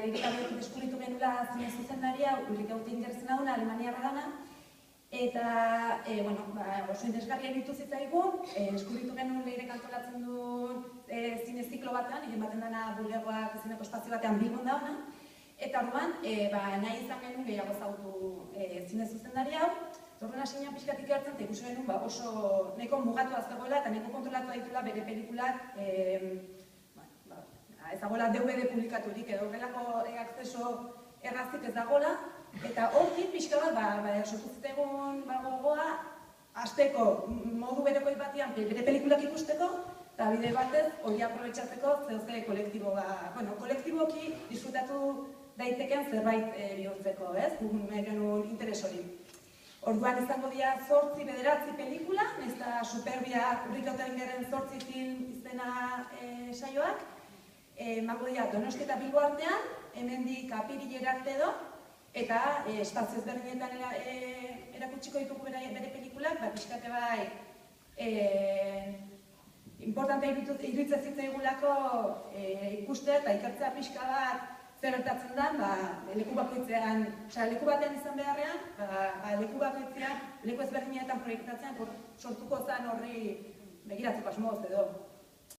Erikabetik deskubritu genuela zine zuzendaria, Ulrike Utingersen aduna, Alemaniarra dana, eta oso interesgarria ditu zitzaigun, deskubritu genuen leirek antolatzen duen zine ziklo batean, egin baten dana bulegoak zineko espazio batean Bilbon da ona, eta orduan nahi izan genuen gehiago zautu zine zuzendari hau, Torren hasinean pixkatik hartzen, eta ikusi genuen oso nahiko mugatu aztegoela eta nahiko kontrolatu ditula bere pelikulak ezagoela DVD publikaturik edo horrelako akzeso errazik ez dagoela, eta hortik pixka bat sortu zitegun gogoa hasteko modu berekoi batean bere pelikulak ikusteko, eta bide batez hori aprobetxatzeko zehose kolektiboki disfrutatu daiteken zerbait bihurtzeko, ez? Genuen interes hori. Orduan izango dira 8 bederatzi pelikula, ez da Superbia Ulrike Utingeren 8 film izena saioak, emango dira Donosti eta Bilbo artean, hemendik apirilera arte edo, eta espazio ezberdinetan erakutsiko ditugu bere pelikulak, pixkate bai importantea iruditzen zitzaigulako ikustea eta ikertzea pixka bat zer gertatzen den, leku bakoitzean, leku batean izan beharrean, leku bakoitzean, leku ezberdinetan proiektatzean sortuko zen horri begiratzeko asmoz edo.